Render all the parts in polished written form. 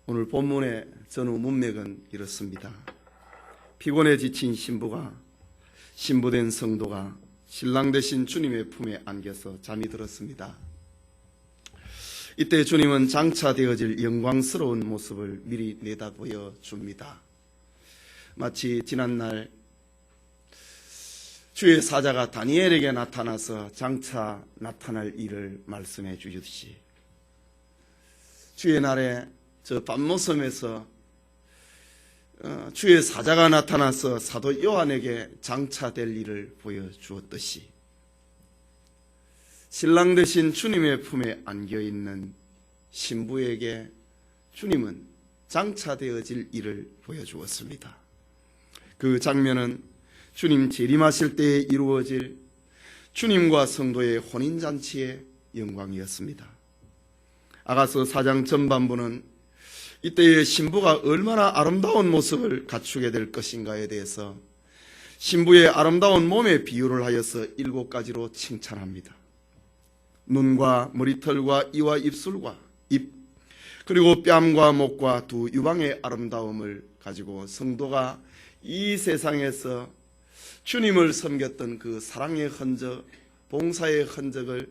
오늘 본문의 전후 문맥은 이렇습니다. 피곤에 지친 신부된 성도가 신랑 되신 주님의 품에 안겨서 잠이 들었습니다. 이때 주님은 장차 되어질 영광스러운 모습을 미리 내다보여 줍니다. 마치 지난날 주의 사자가 다니엘에게 나타나서 장차 나타날 일을 말씀해 주셨듯이 주의 날에 저 밤모섬에서 주의 사자가 나타나서 사도 요한에게 장차 될 일을 보여주었듯이 신랑 되신 주님의 품에 안겨있는 신부에게 주님은 장차 되어질 일을 보여주었습니다. 그 장면은 주님 재림하실 때에 이루어질 주님과 성도의 혼인잔치의 영광이었습니다. 아가서 4장 전반부는 이때의 신부가 얼마나 아름다운 모습을 갖추게 될 것인가에 대해서 신부의 아름다운 몸의 비유를 하여서 7가지로 칭찬합니다. 눈과 머리털과 이와 입술과 입, 그리고 뺨과 목과 두 유방의 아름다움을 가지고 성도가 이 세상에서 주님을 섬겼던 그 사랑의 흔적, 봉사의 흔적을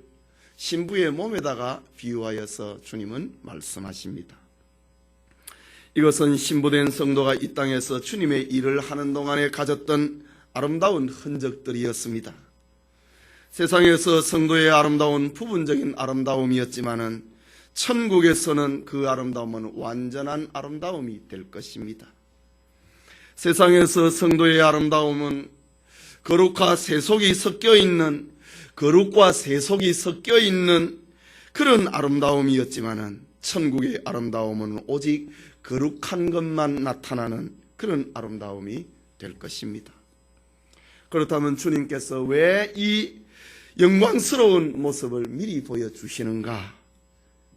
신부의 몸에다가 비유하여서 주님은 말씀하십니다. 이것은 신부된 성도가 이 땅에서 주님의 일을 하는 동안에 가졌던 아름다운 흔적들이었습니다. 세상에서 성도의 아름다운 부분적인 아름다움이었지만은 천국에서는 그 아름다움은 완전한 아름다움이 될 것입니다. 세상에서 성도의 아름다움은 거룩과 세속이 섞여 있는 그런 아름다움이었지만은 천국의 아름다움은 오직 거룩한 것만 나타나는 그런 아름다움이 될 것입니다. 그렇다면 주님께서 왜 이 영광스러운 모습을 미리 보여주시는가?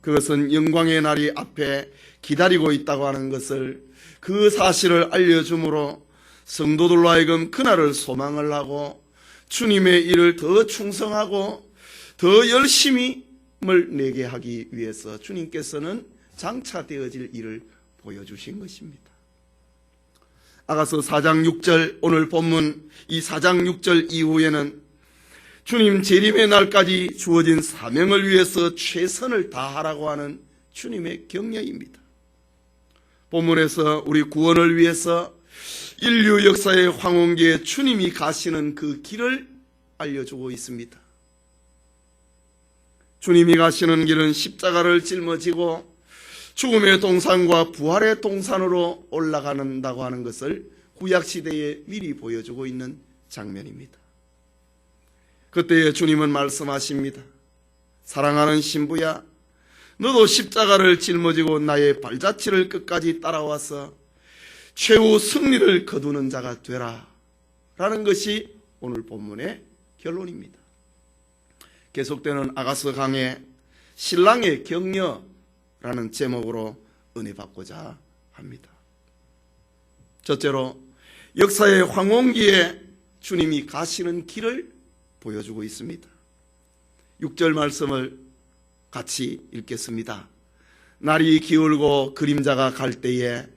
그것은 영광의 날이 앞에 기다리고 있다고 하는 것을, 그 사실을 알려주므로 성도들로 하여금 그날을 소망을 하고 주님의 일을 더 충성하고 더 열심히 힘을 내게 하기 위해서 주님께서는 장차 되어질 일을 보여주신 것입니다. 아가서 4장 6절, 오늘 본문 이 4장 6절 이후에는 주님 재림의 날까지 주어진 사명을 위해서 최선을 다하라고 하는 주님의 격려입니다. 본문에서 우리 구원을 위해서 인류 역사의 황혼기에 주님이 가시는 그 길을 알려주고 있습니다. 주님이 가시는 길은 십자가를 짊어지고 죽음의 동산과 부활의 동산으로 올라간다고 하는 것을 구약시대에 미리 보여주고 있는 장면입니다. 그때에 주님은 말씀하십니다. 사랑하는 신부야, 너도 십자가를 짊어지고 나의 발자취를 끝까지 따라와서 최후 승리를 거두는 자가 되라 라는 것이 오늘 본문의 결론입니다. 계속되는 아가서 강의 신랑의 격려라는 제목으로 은혜 받고자 합니다. 첫째로 역사의 황혼기에 주님이 가시는 길을 보여주고 있습니다. 6절 말씀을 같이 읽겠습니다. 날이 기울고 그림자가 갈 때에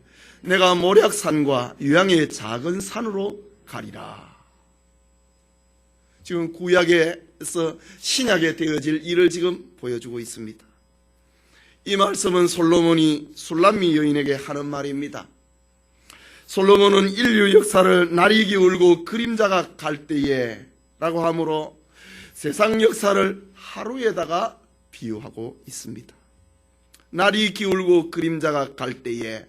내가 모략산과 유양의 작은 산으로 가리라. 지금 구약에서 신약에 되어질 일을 지금 보여주고 있습니다. 이 말씀은 솔로몬이 술람미 여인에게 하는 말입니다. 솔로몬은 인류 역사를 날이 기울고 그림자가 갈 때에 라고 하므로 세상 역사를 하루에다가 비유하고 있습니다. 날이 기울고 그림자가 갈 때에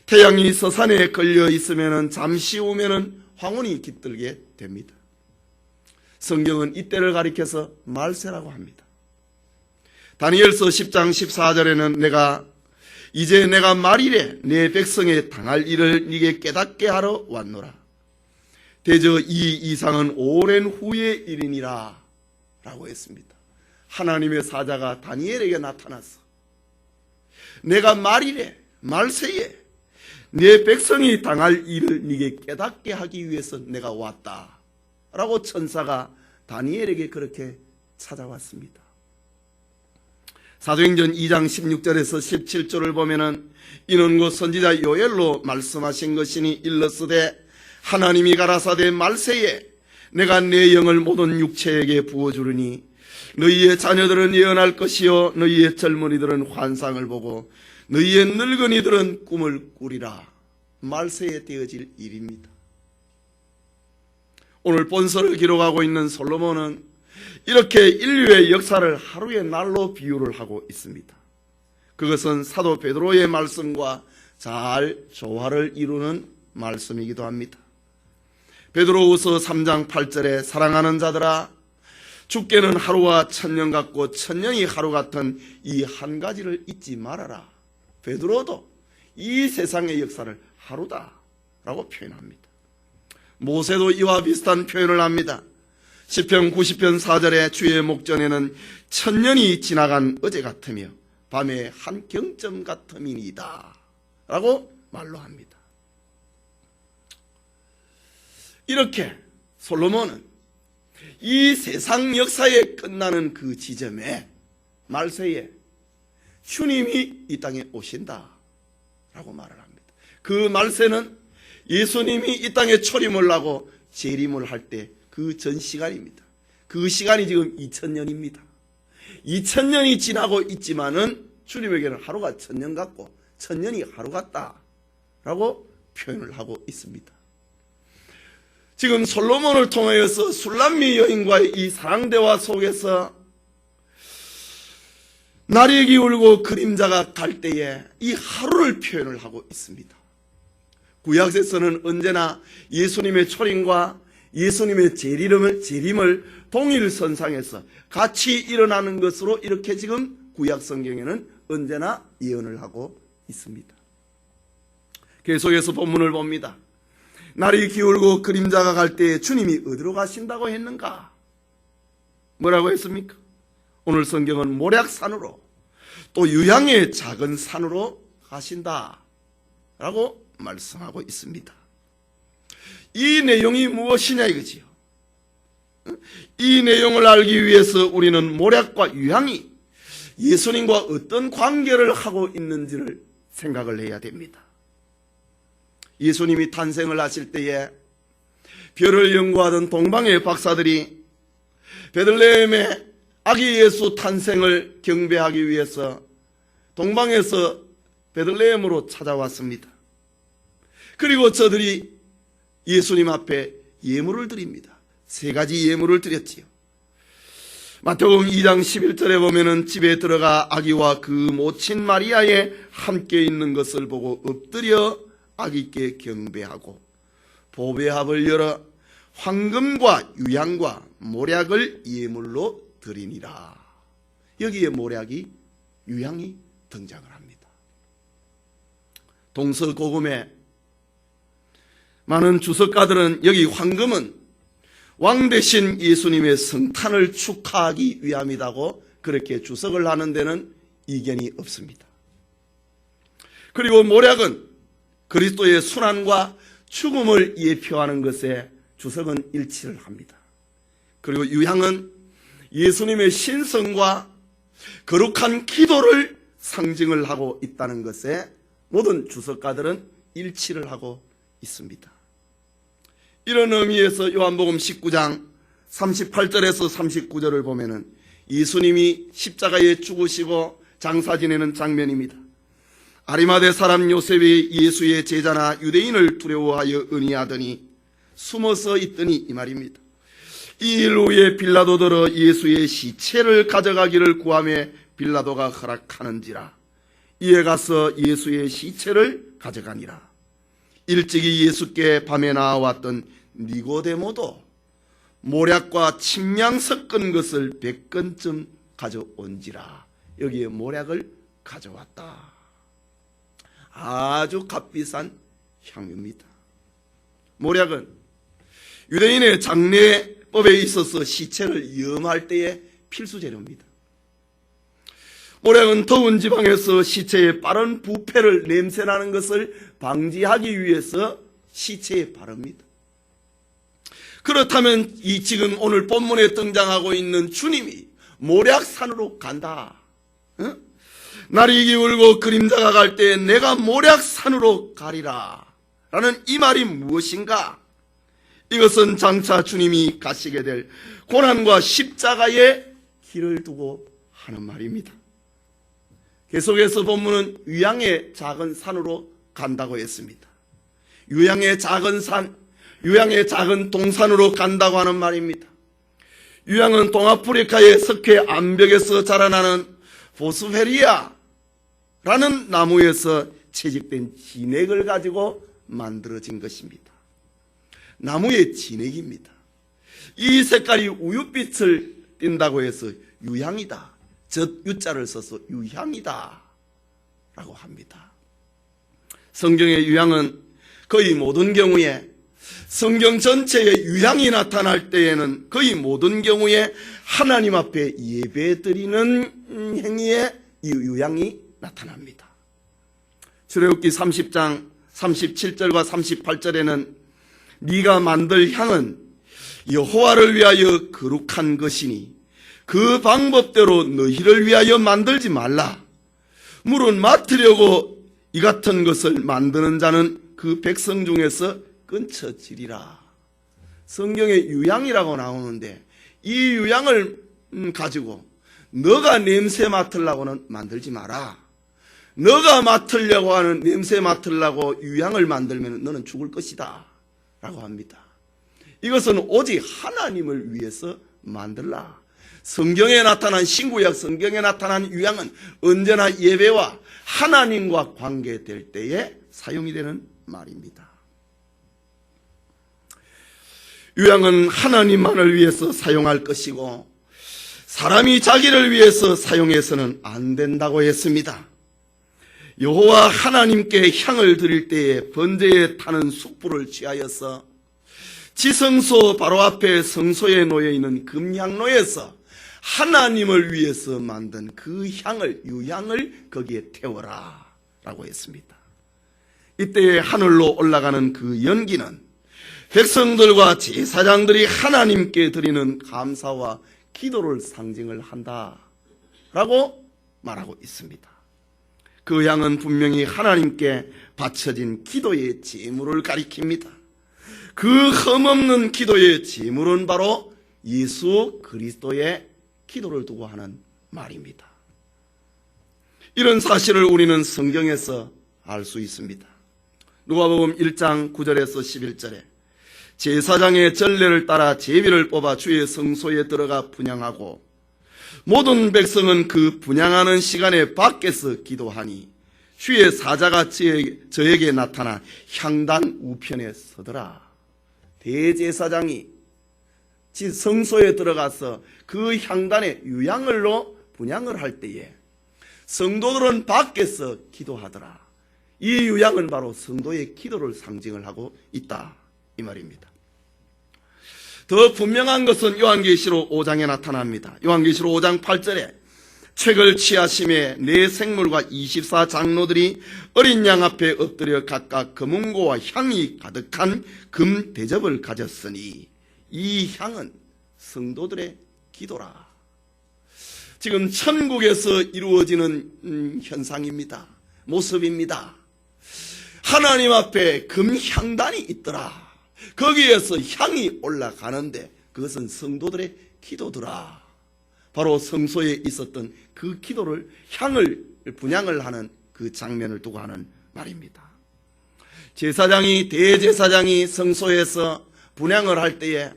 태양이 서산에 걸려 있으면 잠시 후면은 황혼이 깃들게 됩니다. 성경은 이때를 가리켜서 말세라고 합니다. 다니엘서 10장 14절에는 이제 내가 말이래 내 백성에 당할 일을 네게 깨닫게 하러 왔노라. 대저 이 이상은 오랜 후의 일이니라 라고 했습니다. 하나님의 사자가 다니엘에게 나타났어. 내가 말이래, 말세에 내 백성이 당할 일을 네게 깨닫게 하기 위해서 내가 왔다 라고 천사가 다니엘에게 그렇게 찾아왔습니다. 사도행전 2장 16절에서 17절을 보면은 이는 곧 선지자 요엘로 말씀하신 것이니 일렀으되 하나님이 가라사대 말세에 내가 내 영을 모든 육체에게 부어주르니 너희의 자녀들은 예언할 것이요 너희의 젊은이들은 환상을 보고 너희의 늙은이들은 꿈을 꾸리라. 말세에 되어질 일입니다. 오늘 본서를 기록하고 있는 솔로몬은 이렇게 인류의 역사를 하루의 날로 비유를 하고 있습니다. 그것은 사도 베드로의 말씀과 잘 조화를 이루는 말씀이기도 합니다. 베드로후서 3장 8절에 사랑하는 자들아 주께는 하루가 천년 같고 천년이 하루 같은 이 한 가지를 잊지 말아라. 베드로도 이 세상의 역사를 하루다 라고 표현합니다. 모세도 이와 비슷한 표현을 합니다. 시편 90편 4절에 주의 목전에는 천년이 지나간 어제 같으며 밤의 한 경점 같음이니이다 라고 말로 합니다. 이렇게 솔로몬은 이 세상 역사에 끝나는 그 지점에 말세에 주님이 이 땅에 오신다 라고 말을 합니다. 그 말세는 예수님이 이 땅에 초림을 하고 재림을 할 때 그 전 시간입니다. 그 시간이 지금 2000년입니다. 2000년이 지나고 있지만은 주님에게는 하루가 천년 같고 천년이 하루 같다 라고 표현을 하고 있습니다. 지금 솔로몬을 통하여서 술람미 여인과의 이 사랑대화 속에서 날이 기울고 그림자가 갈 때에 이 하루를 표현을 하고 있습니다. 구약에서는 언제나 예수님의 초림과 예수님의 재림을 동일선상에서 같이 일어나는 것으로 이렇게 지금 구약 성경에는 언제나 예언을 하고 있습니다. 계속해서 본문을 봅니다. 날이 기울고 그림자가 갈 때에 주님이 어디로 가신다고 했는가? 뭐라고 했습니까? 오늘 성경은 모략산으로 또 유향의 작은 산으로 가신다 라고 말씀하고 있습니다. 이 내용이 무엇이냐 이거지요. 이 내용을 알기 위해서 우리는 모략과 유향이 예수님과 어떤 관계를 하고 있는지를 생각을 해야 됩니다. 예수님이 탄생을 하실 때에 별을 연구하던 동방의 박사들이 베들레헴의 아기 예수 탄생을 경배하기 위해서 동방에서 베들레헴으로 찾아왔습니다. 그리고 저들이 예수님 앞에 예물을 드립니다. 3가지 예물을 드렸지요. 마태복음 2장 11절에 보면은 집에 들어가 아기와 그 모친 마리아에 함께 있는 것을 보고 엎드려 아기께 경배하고 보배합을 열어 황금과 유향과 모략을 예물로 드리니라. 여기에 모략이 유향이 등장을 합니다. 동서고금의 많은 주석가들은 여기 황금은 왕 대신 예수님의 성탄을 축하하기 위함이라고 그렇게 주석을 하는 데는 이견이 없습니다. 그리고 모략은 그리스도의 순환과 죽음을 예표하는 것에 주석은 일치를 합니다. 그리고 유향은 예수님의 신성과 거룩한 기도를 상징을 하고 있다는 것에 모든 주석가들은 일치를 하고 있습니다. 이런 의미에서 요한복음 19장 38절에서 39절을 보면은 예수님이 십자가에 죽으시고 장사 지내는 장면입니다. 아리마대 사람 요셉이 예수의 제자나 유대인을 두려워하여 의논하더니 숨어서 있더니 이 말입니다. 이 일 후에 빌라도더러 예수의 시체를 가져가기를 구하며 빌라도가 허락하는지라. 이에 가서 예수의 시체를 가져가니라. 일찍이 예수께 밤에 나와왔던 니고데모도 모략과 침향 섞은 것을 100건쯤 가져온지라. 여기에 모략을 가져왔다. 아주 값비싼 향유입니다. 모략은 유대인의 장례법에 있어서 시체를 염할 때의 필수 재료입니다. 모략은 더운 지방에서 시체의 빠른 부패를 냄새나는 것을 방지하기 위해서 시체에 바릅니다. 그렇다면 지금 오늘 본문에 등장하고 있는 주님이 모략산으로 간다 날이 기울고 그림자가 갈 때 내가 모략산으로 가리라 라는 이 말이 무엇인가? 이것은 장차 주님이 가시게 될 고난과 십자가의 길을 두고 하는 말입니다. 계속해서 본문은 유양의 작은 산으로 간다고 했습니다. 유양의 작은 산, 유양의 작은 동산으로 간다고 하는 말입니다. 유양은 동아프리카의 석회 암벽에서 자라나는 보스페리아라는 나무에서 채집된 진액을 가지고 만들어진 것입니다. 나무의 진액입니다. 이 색깔이 우윳빛을 띈다고 해서 유향이다. 유자를 써서 유향이다 라고 합니다. 성경의 유향은 거의 모든 경우에, 성경 전체에 유향이 나타날 때에는 거의 모든 경우에 하나님 앞에 예배드리는 행위에 이 유향이 나타납니다. 출애굽기 30장 37절과 38절에는 네가 만들 향은 여호와를 위하여 거룩한 것이니 그 방법대로 너희를 위하여 만들지 말라. 물은 맡으려고 이 같은 것을 만드는 자는 그 백성 중에서 끊쳐지리라. 성경에 유향이라고 나오는데 이 유향을 가지고 너가 냄새 맡으려고는 만들지 마라. 너가 맡으려고 하는 냄새 맡으려고 유향을 만들면 너는 죽을 것이다 라고 합니다. 이것은 오직 하나님을 위해서 만들라. 성경에 나타난, 신구약 성경에 나타난 유향은 언제나 예배와 하나님과 관계될 때에 사용이 되는 말입니다. 유향은 하나님만을 위해서 사용할 것이고 사람이 자기를 위해서 사용해서는 안 된다고 했습니다. 여호와 하나님께 향을 드릴 때에 번제에 타는 숯불을 취하여서 지성소 바로 앞에 성소에 놓여있는 금향로에서 하나님을 위해서 만든 그 향을, 유향을 거기에 태워라 라고 했습니다. 이때 하늘로 올라가는 그 연기는 백성들과 제사장들이 하나님께 드리는 감사와 기도를 상징을 한다 라고 말하고 있습니다. 그 향은 분명히 하나님께 바쳐진 기도의 제물을 가리킵니다. 그 흠없는 기도의 제물은 바로 예수 그리스도의 기도를 두고 하는 말입니다. 이런 사실을 우리는 성경에서 알 수 있습니다. 누가복음 1장 9절에서 11절에 제사장의 전례를 따라 제비를 뽑아 주의 성소에 들어가 분향하고 모든 백성은 그 분향하는 시간에 밖에서 기도하니 주의 사자가 저에게 나타나 향단 우편에 서더라. 대제사장이 성소에 들어가서 그 향단에 유향을로 분향을 할 때에 성도들은 밖에서 기도하더라. 이 유향은 바로 성도의 기도를 상징을 하고 있다 이 말입니다. 더 분명한 것은 요한계시록 5장에 나타납니다. 요한계시록 5장 8절에 책을 취하심에 네 생물과 24장로들이 어린 양 앞에 엎드려 각각 금은고와 향이 가득한 금 대접을 가졌으니 이 향은 성도들의 기도라. 지금 천국에서 이루어지는 현상입니다. 모습입니다. 하나님 앞에 금향단이 있더라. 거기에서 향이 올라가는데 그것은 성도들의 기도더라. 바로 성소에 있었던 그 기도를, 향을 분향을 하는 그 장면을 두고 하는 말입니다. 대제사장이 성소에서 분향을 할 때에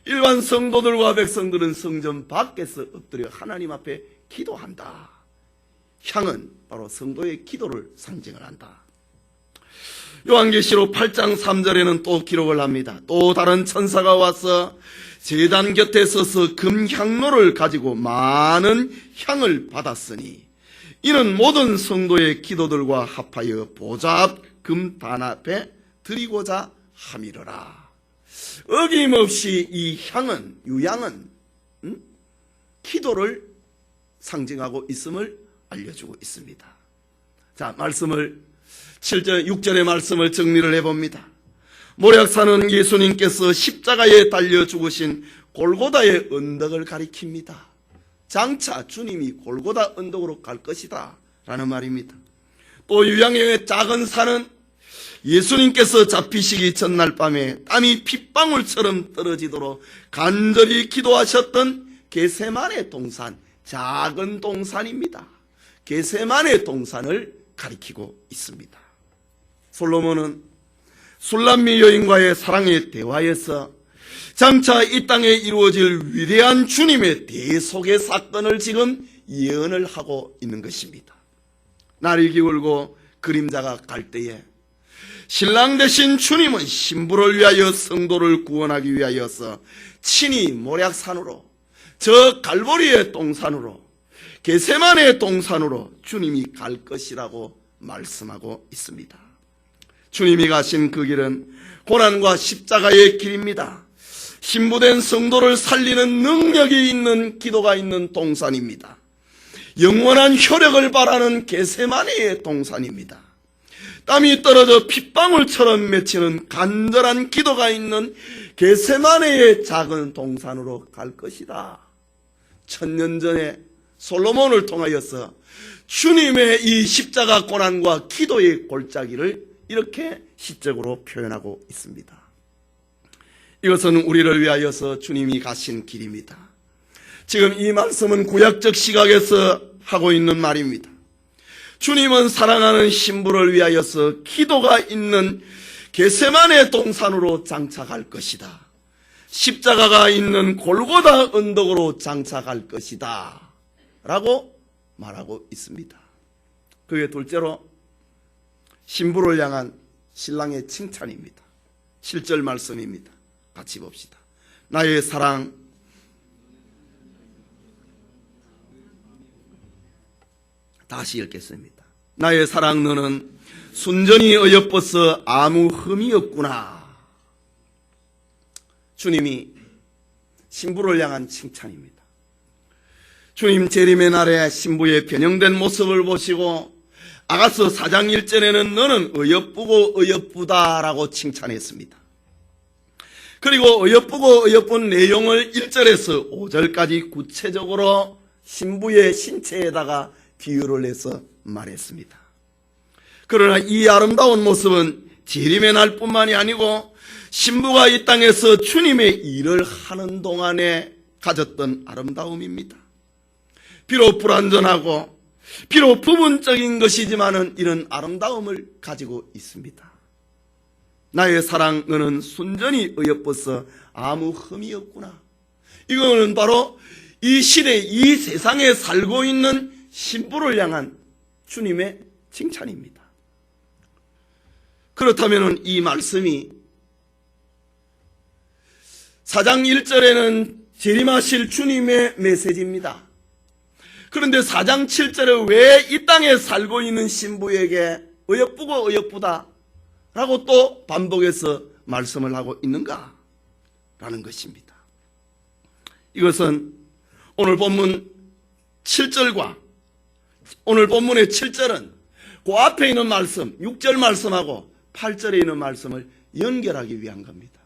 일반 성도들과 백성들은 성전 밖에서 엎드려 하나님 앞에 기도한다. 향은 바로 성도의 기도를 상징을 한다. 요한계시록 8장 3절에는 또 기록을 합니다. 또 다른 천사가 와서 제단 곁에 서서 금향로를 가지고 많은 향을 받았으니 이는 모든 성도의 기도들과 합하여 보좌 앞 금단앞에 드리고자 함이러라. 어김없이 이 향은, 유향은 기도를 상징하고 있음을 알려주고 있습니다. 자, 말씀을 7절, 6절의 말씀을 정리를 해봅니다. 모략산은 예수님께서 십자가에 달려 죽으신 골고다의 언덕을 가리킵니다. 장차 주님이 골고다 언덕으로 갈 것이다 라는 말입니다. 또 유양의 작은 산은 예수님께서 잡히시기 전날 밤에 땀이 핏방울처럼 떨어지도록 간절히 기도하셨던 겟세마네 동산, 작은 동산입니다. 겟세마네 동산을 가리키고 있습니다. 솔로몬은 술람미 여인과의 사랑의 대화에서 장차 이 땅에 이루어질 위대한 주님의 대속의 사건을 지금 예언을 하고 있는 것입니다. 날이 기울고 그림자가 갈 때에 신랑 되신 주님은 신부를 위하여 성도를 구원하기 위하여서 친히 모략산으로, 저 갈보리의 동산으로, 겟세마네 동산으로 주님이 갈 것이라고 말씀하고 있습니다. 주님이 가신 그 길은 고난과 십자가의 길입니다. 신부된 성도를 살리는 능력이 있는 기도가 있는 동산입니다. 영원한 효력을 바라는 겟세마네의 동산입니다. 땀이 떨어져 핏방울처럼 맺히는 간절한 기도가 있는 겟세마네의 작은 동산으로 갈 것이다. 1000년 전에 솔로몬을 통하여서 주님의 이 십자가 고난과 기도의 골짜기를 이렇게 시적으로 표현하고 있습니다. 이것은 우리를 위하여서 주님이 가신 길입니다. 지금 이 말씀은 구약적 시각에서 하고 있는 말입니다. 주님은 사랑하는 신부를 위하여서 기도가 있는 겟세마네 동산으로 장차갈 것이다. 십자가가 있는 골고다 언덕으로 장차갈 것이다 라고 말하고 있습니다. 그게 둘째로 신부를 향한 신랑의 칭찬입니다. 7절 말씀입니다. 같이 봅시다. 나의 사랑, 다시 읽겠습니다. 나의 사랑, 너는 순전히 어여뻐서 아무 흠이 없구나. 주님이 신부를 향한 칭찬입니다. 주님 재림의 날에 신부의 변형된 모습을 보시고 아가서 4장 1절에는 너는 어여쁘고 어여쁘다라고 칭찬했습니다. 그리고 어여쁘고 어여쁜 내용을 1절에서 5절까지 구체적으로 신부의 신체에다가 비유를 해서 말했습니다. 그러나 이 아름다운 모습은 재림의 날뿐만이 아니고 신부가 이 땅에서 주님의 일을 하는 동안에 가졌던 아름다움입니다. 비록 불완전하고 비록 부분적인 것이지만은 이런 아름다움을 가지고 있습니다. 나의 사랑, 너는 순전히 어여뻐서 아무 흠이 없구나. 이거는 바로 이 시대, 이 세상에 살고 있는 신부를 향한 주님의 칭찬입니다. 그렇다면 이 말씀이 4장 1절에는 재림하실 주님의 메시지입니다. 그런데 4장 7절에 왜 이 땅에 살고 있는 신부에게 어여쁘고 어여쁘다 라고 또 반복해서 말씀을 하고 있는가? 라는 것입니다. 이것은 오늘 본문 7절과 오늘 본문의 7절은 그 앞에 있는 말씀, 6절 말씀하고 8절에 있는 말씀을 연결하기 위한 겁니다.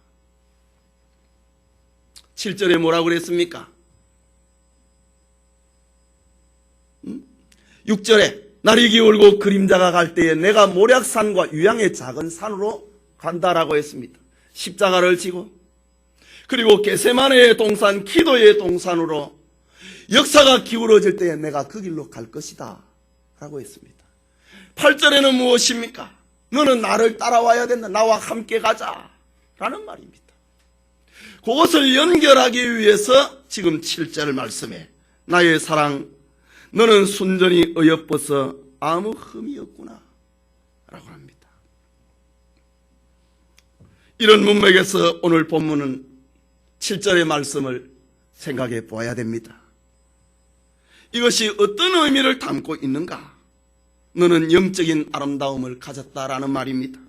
7절에 뭐라고 그랬습니까? 6절에 날이 기울고 그림자가 갈 때에 내가 모략산과 유양의 작은 산으로 간다라고 했습니다. 십자가를 지고 그리고 겟세마네의 동산, 기도의 동산으로 역사가 기울어질 때에 내가 그 길로 갈 것이다 라고 했습니다. 8절에는 무엇입니까? 너는 나를 따라와야 된다. 나와 함께 가자 라는 말입니다. 그것을 연결하기 위해서 지금 7절 말씀에 나의 사랑, 너는 순전히 어여뻐서 아무 흠이 없구나 라고 합니다. 이런 문맥에서 오늘 본문은 7절의 말씀을 생각해 보아야 됩니다. 이것이 어떤 의미를 담고 있는가? 너는 영적인 아름다움을 가졌다라는 말입니다.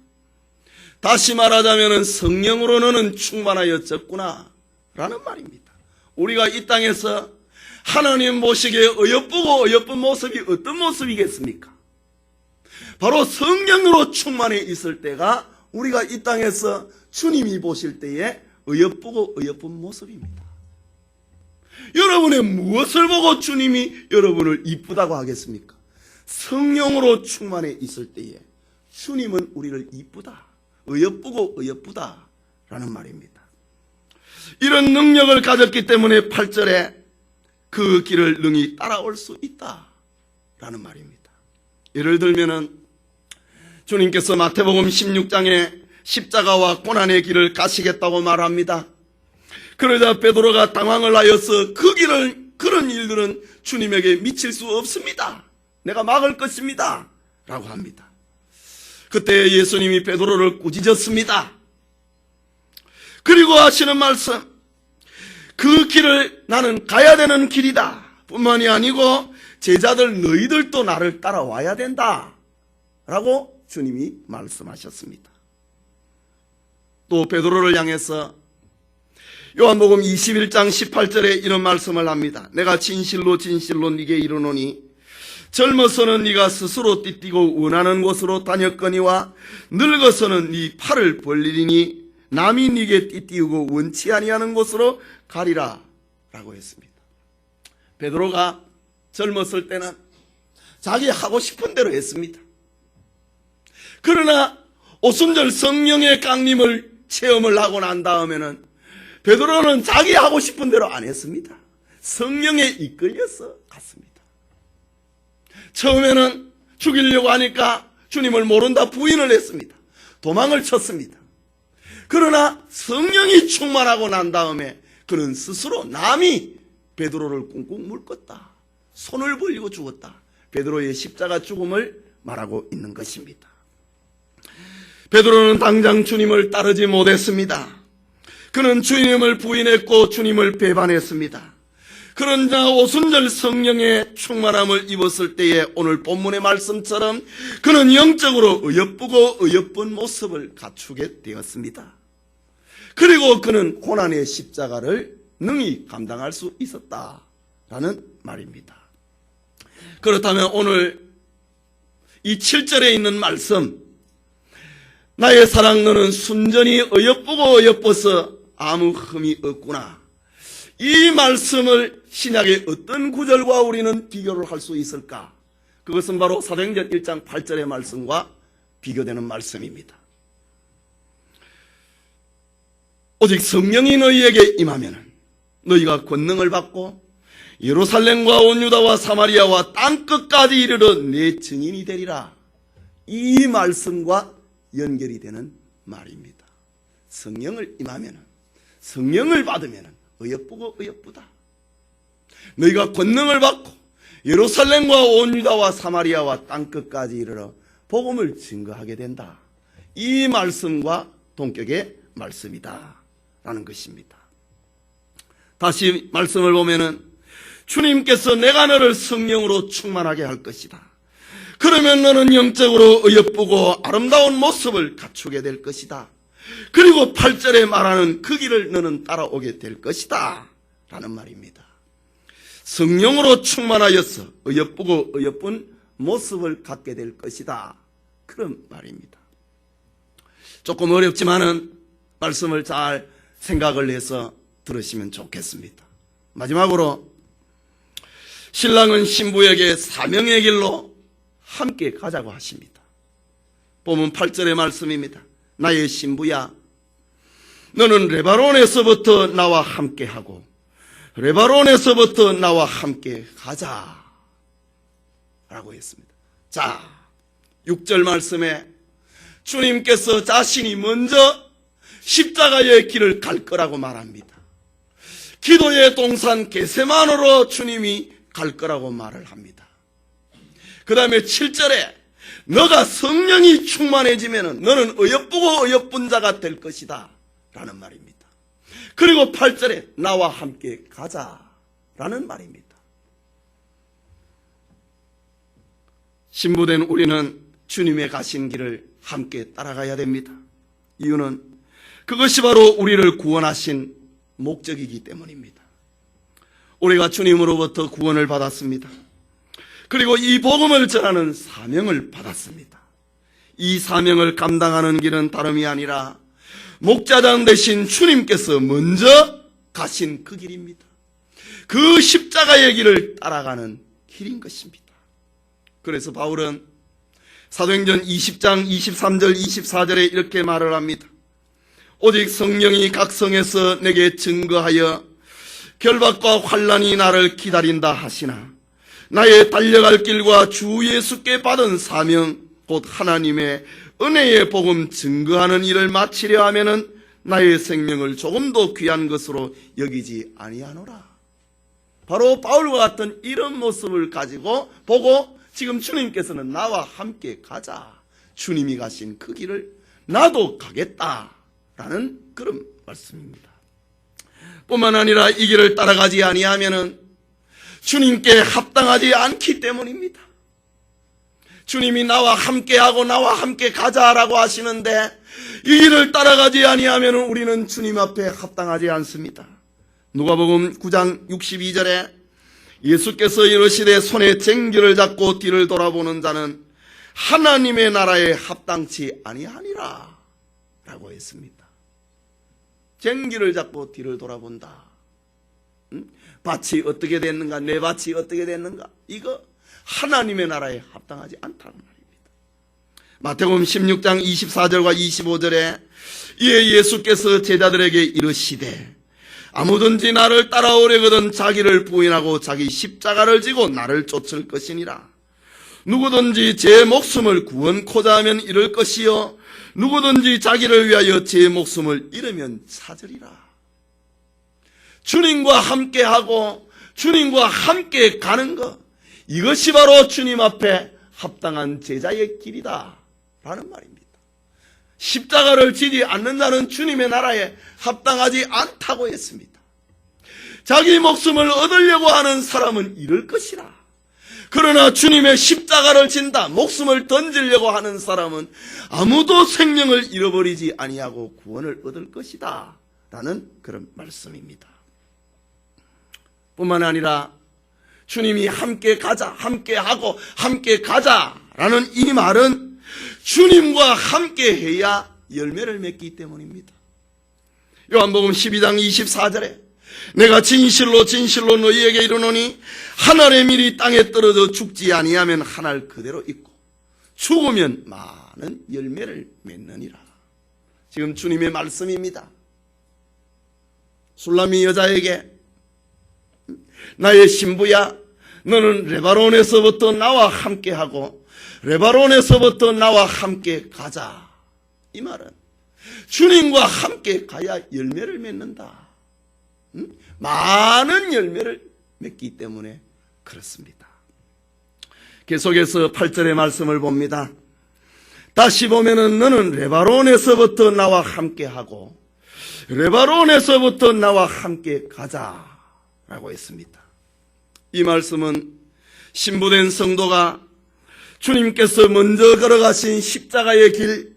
다시 말하자면 성령으로 너는 충만하여졌구나 라는 말입니다. 우리가 이 땅에서 하나님 보시기에 어여쁘고 어여쁜 모습이 어떤 모습이겠습니까? 바로 성령으로 충만해 있을 때가 우리가 이 땅에서 주님이 보실 때에 어여쁘고 어여쁜 모습입니다. 여러분의 무엇을 보고 주님이 여러분을 이쁘다고 하겠습니까? 성령으로 충만해 있을 때에 주님은 우리를 이쁘다, 어여쁘고 어여쁘다 라는 말입니다. 이런 능력을 가졌기 때문에 8절에 그 길을 능히 따라올 수 있다 라는 말입니다. 예를 들면은 주님께서 마태복음 16장에 십자가와 고난의 길을 가시겠다고 말합니다. 그러자 베드로가 당황을 하여서 그런 일들은 주님에게 미칠 수 없습니다. 내가 막을 것입니다 라고 합니다. 그때 예수님이 베드로를 꾸짖었습니다. 그리고 하시는 말씀, 그 길을 나는 가야 되는 길이다 뿐만이 아니고 제자들 너희들도 나를 따라와야 된다 라고 주님이 말씀하셨습니다. 또 베드로를 향해서 요한복음 21장 18절에 이런 말씀을 합니다. 내가 진실로 진실로 네게 이르노니 젊어서는 네가 스스로 띠띠고 원하는 곳으로 다녔거니와 늙어서는 네 팔을 벌리리니 남이 네게 띠띠우고 원치 아니하는 곳으로 가리라 라고 했습니다. 베드로가 젊었을 때는 자기 하고 싶은 대로 했습니다. 그러나 오순절 성령의 강림을 체험을 하고 난 다음에는 베드로는 자기 하고 싶은 대로 안 했습니다. 성령에 이끌려서 갔습니다. 처음에는 죽이려고 하니까 주님을 모른다 부인을 했습니다. 도망을 쳤습니다. 그러나 성령이 충만하고 난 다음에 그는 스스로 남이 베드로를 꽁꽁 묶었다, 손을 벌리고 죽었다, 베드로의 십자가 죽음을 말하고 있는 것입니다. 베드로는 당장 주님을 따르지 못했습니다. 그는 주님을 부인했고 주님을 배반했습니다. 그러나 오순절 성령의 충만함을 입었을 때에 오늘 본문의 말씀처럼 그는 영적으로 어여쁘고 어여쁜 모습을 갖추게 되었습니다. 그리고 그는 고난의 십자가를 능히 감당할 수 있었다라는 말입니다. 그렇다면 오늘 이 7절에 있는 말씀, 나의 사랑 너는 순전히 어여쁘고 어여뻐서 아무 흠이 없구나, 이 말씀을 신약의 어떤 구절과 우리는 비교를 할 수 있을까? 그것은 바로 사도행전 1장 8절의 말씀과 비교되는 말씀입니다. 오직 성령이 너희에게 임하면 너희가 권능을 받고 예루살렘과 온 유다와 사마리아와 땅끝까지 이르러 내 증인이 되리라, 이 말씀과 연결이 되는 말입니다. 성령을 임하면, 성령을 받으면 어여쁘고 어여쁘다. 너희가 권능을 받고 예루살렘과 온 유다와 사마리아와 땅끝까지 이르러 복음을 증거하게 된다, 이 말씀과 동격의 말씀이다 라는 것입니다. 다시 말씀을 보면은 주님께서 내가 너를 성령으로 충만하게 할 것이다. 그러면 너는 영적으로 어여쁘고 아름다운 모습을 갖추게 될 것이다. 그리고 8절에 말하는 그 길을 너는 따라오게 될 것이다 라는 말입니다. 성령으로 충만하여서 어여쁘고 어여쁜 모습을 갖게 될 것이다, 그런 말입니다. 조금 어렵지만은 말씀을 잘 생각을 해서 들으시면 좋겠습니다. 마지막으로 신랑은 신부에게 사명의 길로 함께 가자고 하십니다. 보면 8절의 말씀입니다. 나의 신부야, 너는 레바논에서부터 나와 함께하고 레바논에서부터 나와 함께 가자 라고 했습니다. 자, 6절 말씀에 주님께서 자신이 먼저 십자가의 길을 갈 거라고 말합니다. 기도의 동산 겟세마네로 주님이 갈 거라고 말을 합니다. 그 다음에 7절에 너가 성령이 충만해지면 너는 어여쁘고 어여쁜 자가 될 것이다 라는 말입니다. 그리고 8절에 나와 함께 가자 라는 말입니다. 신부된 우리는 주님의 가신 길을 함께 따라가야 됩니다. 이유는 그것이 바로 우리를 구원하신 목적이기 때문입니다. 우리가 주님으로부터 구원을 받았습니다. 그리고 이 복음을 전하는 사명을 받았습니다. 이 사명을 감당하는 길은 다름이 아니라 목자장 되신 주님께서 먼저 가신 그 길입니다. 그 십자가의 길을 따라가는 길인 것입니다. 그래서 바울은 사도행전 20장 23절 24절에 이렇게 말을 합니다. 오직 성령이 각 성에서 내게 증거하여 결박과 환난이 나를 기다린다 하시나 나의 달려갈 길과 주 예수께 받은 사명 곧 하나님의 은혜의 복음 증거하는 일을 마치려 하면은 나의 생명을 조금도 귀한 것으로 여기지 아니하노라. 바로 바울과 같은 이런 모습을 가지고 보고 지금 주님께서는 나와 함께 가자. 주님이 가신 그 길을 나도 가겠다라는 그런 말씀입니다. 뿐만 아니라 이 길을 따라가지 아니하면은 주님께 합당하지 않기 때문입니다. 주님이 나와 함께하고 나와 함께 가자라고 하시는데 이 길을 따라가지 아니하면 우리는 주님 앞에 합당하지 않습니다. 누가복음 9장 62절에 예수께서 이르시되 손에 쟁기를 잡고 뒤를 돌아보는 자는 하나님의 나라에 합당치 아니하니라 라고 했습니다. 쟁기를 잡고 뒤를 돌아본다. 밭이 어떻게 됐는가, 내 밭이 어떻게 됐는가, 이거 하나님의 나라에 합당하지 않다는 말입니다. 마태복음 16장 24절과 25절에 이에 예수께서 제자들에게 이르시되 아무든지 나를 따라오려거든 자기를 부인하고 자기 십자가를 지고 나를 쫓을 것이니라. 누구든지 제 목숨을 구원코자 하면 잃을 것이요 누구든지 자기를 위하여 제 목숨을 잃으면 찾으리라. 주님과 함께하고 주님과 함께 가는 것, 이것이 바로 주님 앞에 합당한 제자의 길이다 라는 말입니다. 십자가를 지지 않는 자는 주님의 나라에 합당하지 않다고 했습니다. 자기 목숨을 얻으려고 하는 사람은 잃을 것이라. 그러나 주님의 십자가를 진다, 목숨을 던지려고 하는 사람은 아무도 생명을 잃어버리지 아니하고 구원을 얻을 것이다 라는 그런 말씀입니다. 뿐만 아니라 주님이 함께 가자, 함께 하고 함께 가자라는 이 말은 주님과 함께 해야 열매를 맺기 때문입니다. 요한복음 12장 24절에 내가 진실로 진실로 너희에게 이르노니 한 알의 밀이 땅에 떨어져 죽지 아니하면 한 알 그대로 있고 죽으면 많은 열매를 맺느니라. 지금 주님의 말씀입니다. 술람이 여자에게 나의 신부야, 너는 레바논에서부터 나와 함께하고 레바논에서부터 나와 함께 가자. 이 말은 주님과 함께 가야 열매를 맺는다. 많은 열매를 맺기 때문에 그렇습니다. 계속해서 8절의 말씀을 봅니다. 다시 보면은 너는 레바논에서부터 나와 함께하고 레바논에서부터 나와 함께 가자라고 했습니다. 이 말씀은 신부된 성도가 주님께서 먼저 걸어가신 십자가의 길,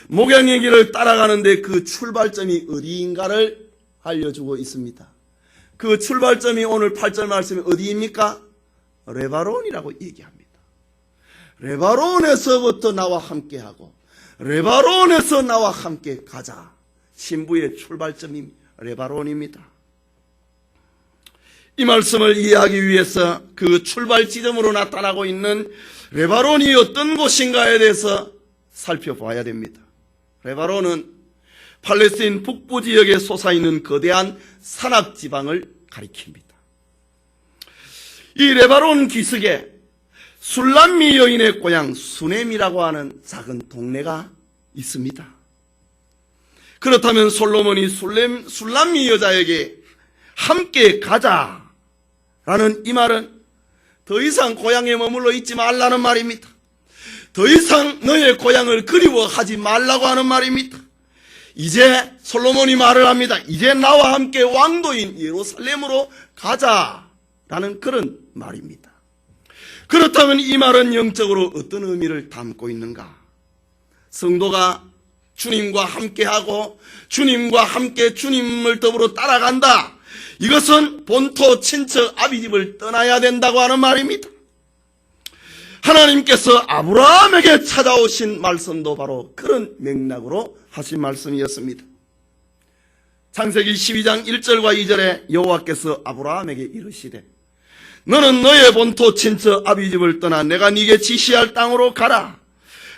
목양의 길을 따라가는데 그 출발점이 어디인가를 알려주고 있습니다. 그 출발점이 오늘 8절 말씀이 어디입니까? 레바논이라고 얘기합니다. 레바논에서부터 나와 함께하고 레바논에서 나와 함께 가자. 신부의 출발점이 레바논입니다. 이 말씀을 이해하기 위해서 그 출발 지점으로 나타나고 있는 레바논이 어떤 곳인가에 대해서 살펴봐야 됩니다. 레바논은 팔레스타인 북부 지역에 솟아있는 거대한 산악지방을 가리킵니다. 이 레바논 기슭에 술람미 여인의 고향 수넴이라고 하는 작은 동네가 있습니다. 그렇다면 솔로몬이 술람미 여자에게 함께 가자라는 이 말은 더 이상 고향에 머물러 있지 말라는 말입니다. 더 이상 너의 고향을 그리워하지 말라고 하는 말입니다. 이제 솔로몬이 말을 합니다. 이제 나와 함께 왕도인 예루살렘으로 가자라는 그런 말입니다. 그렇다면 이 말은 영적으로 어떤 의미를 담고 있는가? 성도가 주님과 함께하고 주님과 함께 주님을 더불어 따라간다. 이것은 본토 친척 아비집을 떠나야 된다고 하는 말입니다. 하나님께서 아브라함에게 찾아오신 말씀도 바로 그런 맥락으로 하신 말씀이었습니다. 창세기 12장 1절과 2절에 여호와께서 아브라함에게 이르시되 너는 너의 본토 친척 아비집을 떠나 내가 네게 지시할 땅으로 가라.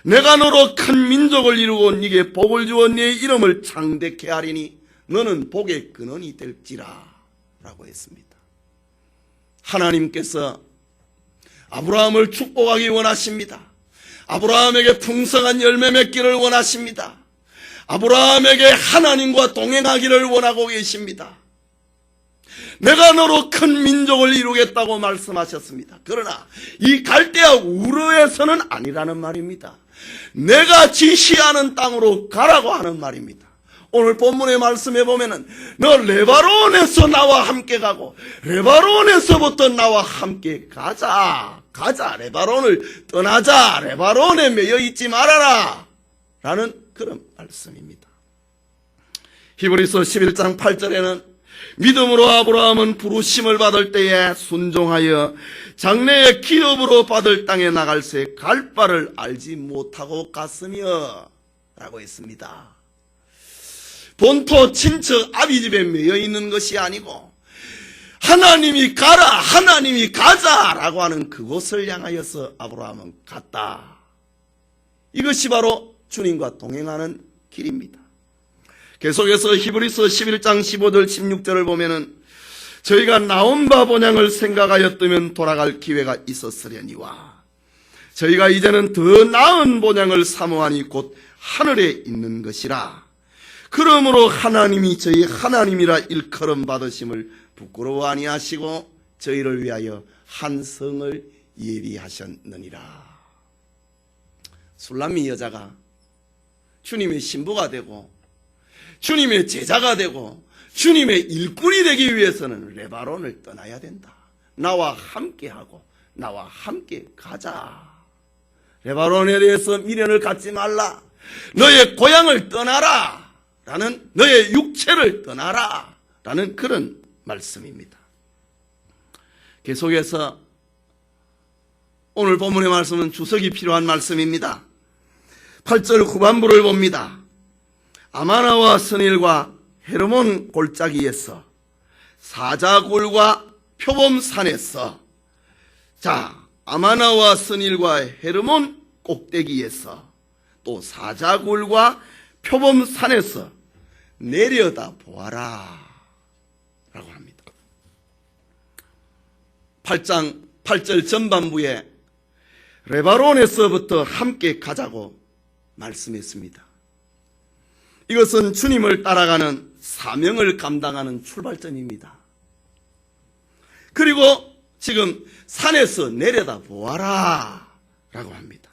내가 너로 큰 민족을 이루고 네게 복을 주어 네 이름을 창대케 하리니 너는 복의 근원이 될지라 라고 했습니다. 하나님께서 아브라함을 축복하기 원하십니다. 아브라함에게 풍성한 열매 맺기를 원하십니다. 아브라함에게 하나님과 동행하기를 원하고 계십니다. 내가 너로 큰 민족을 이루겠다고 말씀하셨습니다. 그러나 이 갈대아 우르에서는 아니라는 말입니다. 내가 지시하는 땅으로 가라고 하는 말입니다. 오늘 본문의 말씀에 보면은 너 레바논에서 나와 함께 가고 레바논에서부터 나와 함께 가자. 레바논을 떠나자. 레바논에 매여 있지 말아라 라는 그런 말씀입니다. 히브리서 11장 8절에는 믿음으로 아브라함은 부르심을 받을 때에 순종하여 장래의 기업으로 받을 땅에 나갈새 갈 바를 알지 못하고 갔으며 라고 했습니다. 본토 친척 아비집에 매여 있는 것이 아니고 하나님이 가라, 하나님이 가자라고 하는 그곳을 향하여서 아브라함은 갔다. 이것이 바로 주님과 동행하는 길입니다. 계속해서 히브리서 11장 15절 16절을 보면은 저희가 나온 바 본향을 생각하였다면 돌아갈 기회가 있었으려니와 저희가 이제는 더 나은 본향을 사모하니 곧 하늘에 있는 것이라. 그러므로 하나님이 저희 하나님이라 일컬음 받으심을 부끄러워 아니하시고 저희를 위하여 한 성을 예비하셨느니라. 술람미 여자가 주님의 신부가 되고 주님의 제자가 되고 주님의 일꾼이 되기 위해서는 레바논을 떠나야 된다. 나와 함께하고 나와 함께 가자. 레바논에 대해서 미련을 갖지 말라. 너의 고향을 떠나라 라는, 너의 육체를 떠나라 라는 그런 말씀입니다. 계속해서 오늘 본문의 말씀은 주석이 필요한 말씀입니다. 8절 후반부를 봅니다. 아마나와 스닐과 헤르몬 골짜기에서 사자굴과 표범산에서, 자, 아마나와 스닐과 헤르몬 꼭대기에서 또 사자굴과 표범산에서 내려다 보아라 라고 합니다. 8절 전반부에 레바논에서부터 함께 가자고 말씀했습니다. 이것은 주님을 따라가는 사명을 감당하는 출발점입니다. 그리고 지금 산에서 내려다 보아라 라고 합니다.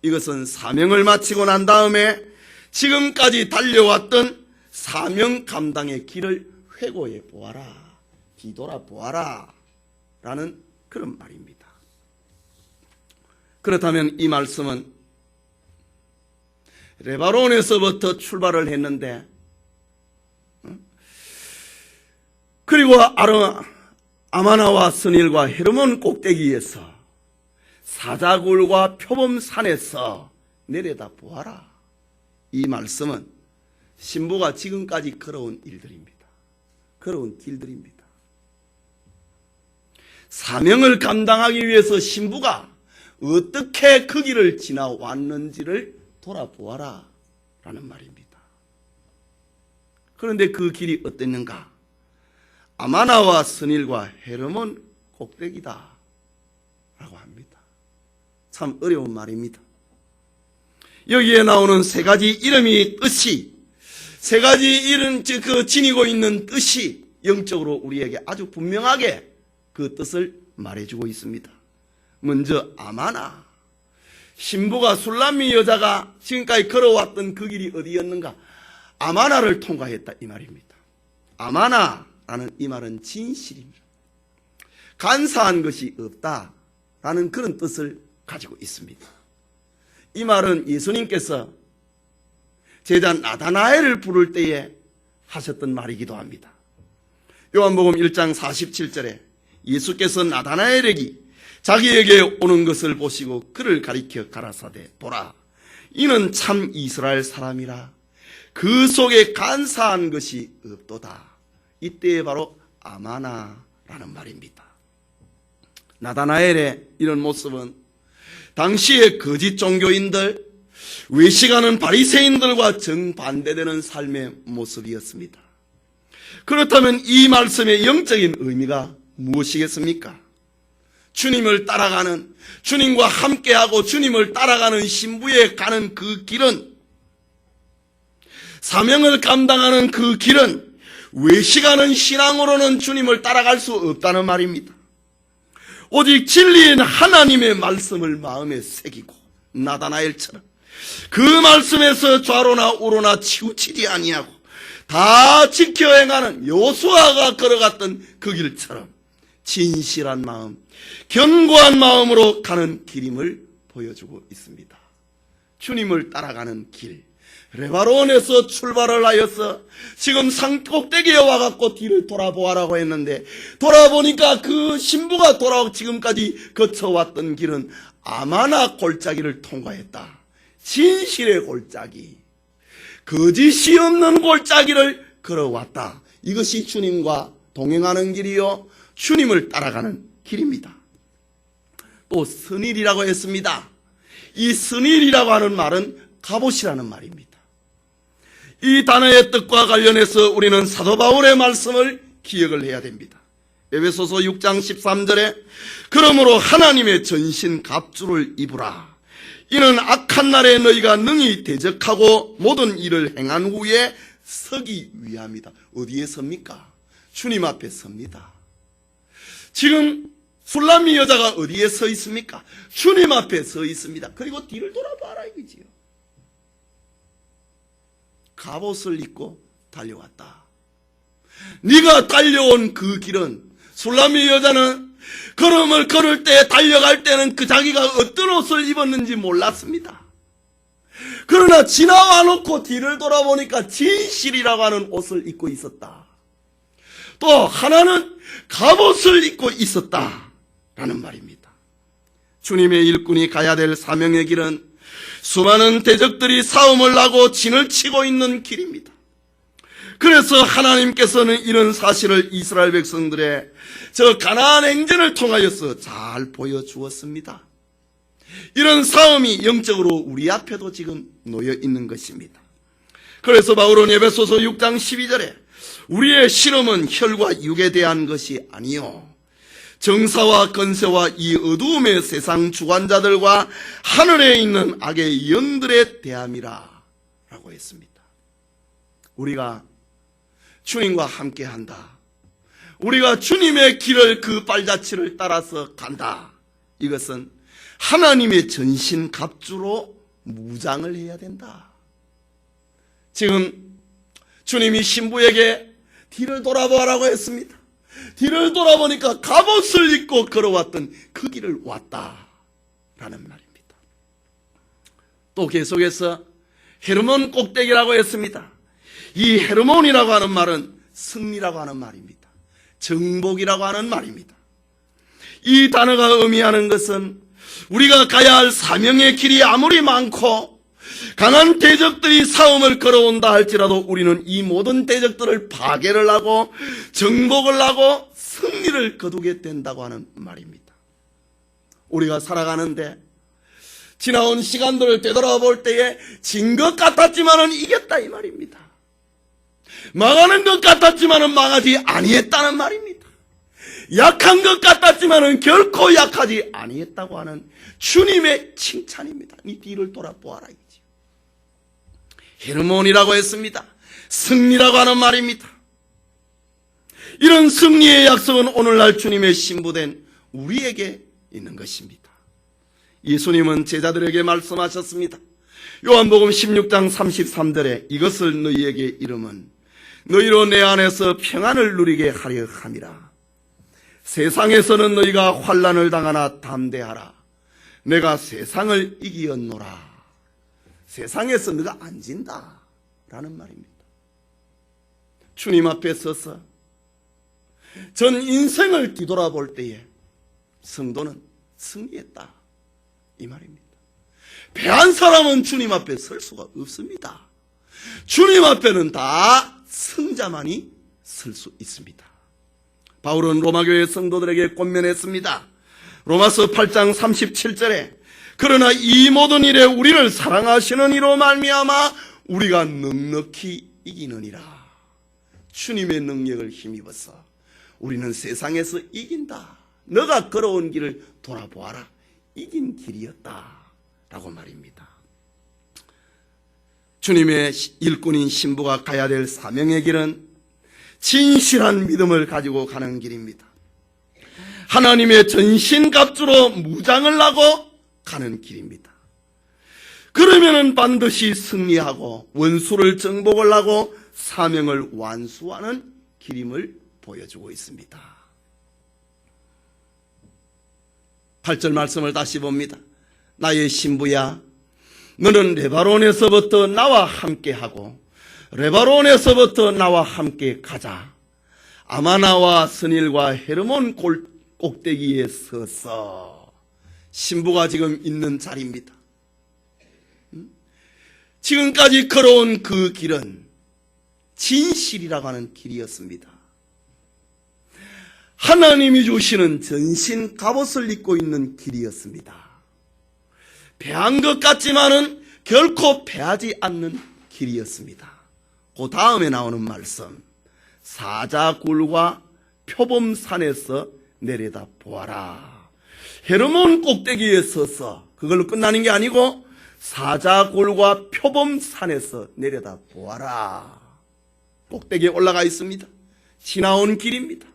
이것은 사명을 마치고 난 다음에 지금까지 달려왔던 사명 감당의 길을 회고해 보아라, 뒤돌아 보아라 라는 그런 말입니다. 그렇다면 이 말씀은 레바논에서부터 출발을 했는데, 그리고 아마나와 스닐과 헤르몬 꼭대기에서 사자굴과 표범산에서 내려다 보아라. 이 말씀은 신부가 지금까지 걸어온 일들입니다. 걸어온 길들입니다. 사명을 감당하기 위해서 신부가 어떻게 그 길을 지나왔는지를 돌아보아라 라는 말입니다. 그런데 그 길이 어땠는가? 아마나와 스닐과 헤르몬 꼭대기다 라고 합니다. 참 어려운 말입니다. 여기에 나오는 세 가지 이름이 뜻이, 세 가지 이름, 그 지니고 있는 뜻이 영적으로 우리에게 아주 분명하게 그 뜻을 말해주고 있습니다. 먼저 아마나, 신부가 술람미 여자가 지금까지 걸어왔던 그 길이 어디였는가? 아마나를 통과했다 이 말입니다. 아마나라는 이 말은 진실입니다. 간사한 것이 없다라는 그런 뜻을 가지고 있습니다. 이 말은 예수님께서 제자 나다나엘을 부를 때에 하셨던 말이기도 합니다. 요한복음 1장 47절에 예수께서 나다나엘에게 자기에게 오는 것을 보시고 그를 가리켜 가라사대 보라, 이는 참 이스라엘 사람이라 그 속에 간사한 것이 없도다. 이때에 바로 아마나라는 말입니다. 나다나엘의 이런 모습은 당시의 거짓 종교인들, 외식하는 바리새인들과 정반대되는 삶의 모습이었습니다. 그렇다면 이 말씀의 영적인 의미가 무엇이겠습니까? 주님을 따라가는, 주님과 함께하고 주님을 따라가는 신부에 가는 그 길은, 사명을 감당하는 그 길은 외식하는 신앙으로는 주님을 따라갈 수 없다는 말입니다. 오직 진리인 하나님의 말씀을 마음에 새기고 나다나엘처럼 그 말씀에서 좌로나 우로나 치우치지 아니하고 다 지켜 행하는 여호수아가 걸어갔던 그 길처럼 진실한 마음, 견고한 마음으로 가는 길임을 보여주고 있습니다. 주님을 따라가는 길, 레바논에서 출발을 하여서 지금 산꼭대기에 와갖고 뒤를 돌아보아라고 했는데, 돌아보니까 그 신부가 지금까지 거쳐왔던 길은 아마나 골짜기를 통과했다. 진실의 골짜기, 거짓이 없는 골짜기를 걸어왔다. 이것이 주님과 동행하는 길이요, 주님을 따라가는 길입니다. 또 선일이라고 했습니다. 이 선일이라고 하는 말은 갑옷이라는 말입니다. 이 단어의 뜻과 관련해서 우리는 사도 바울의 말씀을 기억을 해야 됩니다. 에베소서 6장 13절에 그러므로 하나님의 전신 갑주를 입으라. 이는 악한 날에 너희가 능히 대적하고 모든 일을 행한 후에 서기 위함이다. 어디에 섭니까? 주님 앞에 섭니다. 지금 술람미 여자가 어디에 서 있습니까? 주님 앞에 서 있습니다. 그리고 뒤를 돌아봐라 이거지요. 갑옷을 입고 달려왔다. 네가 달려온 그 길은, 술람미 여자는 걸음을 걸을 때, 달려갈 때는 그 자기가 어떤 옷을 입었는지 몰랐습니다. 그러나 지나와 놓고 뒤를 돌아보니까 진실이라고 하는 옷을 입고 있었다. 또 하나는 갑옷을 입고 있었다라는 말입니다. 주님의 일꾼이 가야 될 사명의 길은 수많은 대적들이 싸움을 하고 진을 치고 있는 길입니다. 그래서 하나님께서는 이런 사실을 이스라엘 백성들의 저 가나안 행진을 통하여서 잘 보여주었습니다. 이런 싸움이 영적으로 우리 앞에도 지금 놓여 있는 것입니다. 그래서 바울은 에베소서 6장 12절에 우리의 실험은 혈과 육에 대한 것이 아니요 정사와 건세와 이 어두움의 세상 주관자들과 하늘에 있는 악의 영들에 대함이라 라고 했습니다. 우리가 주님과 함께한다, 우리가 주님의 길을, 그 발자취를 따라서 간다, 이것은 하나님의 전신 갑주로 무장을 해야 된다. 지금 주님이 신부에게 뒤를 돌아보라고 했습니다. 뒤를 돌아보니까 갑옷을 입고 걸어왔던 그 길을 왔다라는 말입니다. 또 계속해서 헤르몬 꼭대기라고 했습니다. 이 헤르몬이라고 하는 말은 승리라고 하는 말입니다. 정복이라고 하는 말입니다. 이 단어가 의미하는 것은 우리가 가야 할 사명의 길이 아무리 많고 강한 대적들이 싸움을 걸어온다 할지라도 우리는 이 모든 대적들을 파괴를 하고 정복을 하고 승리를 거두게 된다고 하는 말입니다. 우리가 살아가는데 지나온 시간들을 되돌아볼 때에 진 것 같았지만은 이겼다 이 말입니다. 망하는 것 같았지만은 망하지 아니했다는 말입니다. 약한 것 같았지만은 결코 약하지 아니했다고 하는 주님의 칭찬입니다. 네 뒤를 돌아보아라. 헤르몬이라고 했습니다. 승리라고 하는 말입니다. 이런 승리의 약속은 오늘날 주님의 신부된 우리에게 있는 것입니다. 예수님은 제자들에게 말씀하셨습니다. 요한복음 16장 33절에 이것을 너희에게 이름은 너희로 내 안에서 평안을 누리게 하려 함이라. 세상에서는 너희가 환난을 당하나 담대하라. 내가 세상을 이기었노라. 세상에서 너가 안 진다 라는 말입니다. 주님 앞에 서서 전 인생을 뒤돌아볼 때에 성도는 승리했다 이 말입니다. 패한 사람은 주님 앞에 설 수가 없습니다. 주님 앞에는 다 승자만이 설 수 있습니다. 바울은 로마교회 성도들에게 권면했습니다. 로마서 8장 37절에 그러나 이 모든 일에 우리를 사랑하시는 이로 말미암아 우리가 넉넉히 이기느니라. 주님의 능력을 힘입어서 우리는 세상에서 이긴다. 너가 걸어온 길을 돌아보아라. 이긴 길이었다 라고 말입니다. 주님의 일꾼인 신부가 가야 될 사명의 길은 진실한 믿음을 가지고 가는 길입니다. 하나님의 전신갑주로 무장을 하고 가는 길입니다. 그러면은 반드시 승리하고 원수를 정복을 하고 사명을 완수하는 길임을 보여주고 있습니다. 8절 말씀을 다시 봅니다. 나의 신부야, 너는 레바논에서부터 나와 함께하고 레바논에서부터 나와 함께 가자. 아마나와 스닐과 헤르몬 꼭대기에 서서. 신부가 지금 있는 자리입니다. 지금까지 걸어온 그 길은 진실이라고 하는 길이었습니다. 하나님이 주시는 전신 갑옷을 입고 있는 길이었습니다. 패한 것 같지만은 결코 패하지 않는 길이었습니다. 그 다음에 나오는 말씀, 사자굴과 표범산에서 내려다 보아라. 헤르몬 꼭대기에 서서, 그걸로 끝나는 게 아니고 사자굴과 표범산에서 내려다 보아라. 꼭대기에 올라가 있습니다. 지나온 길입니다.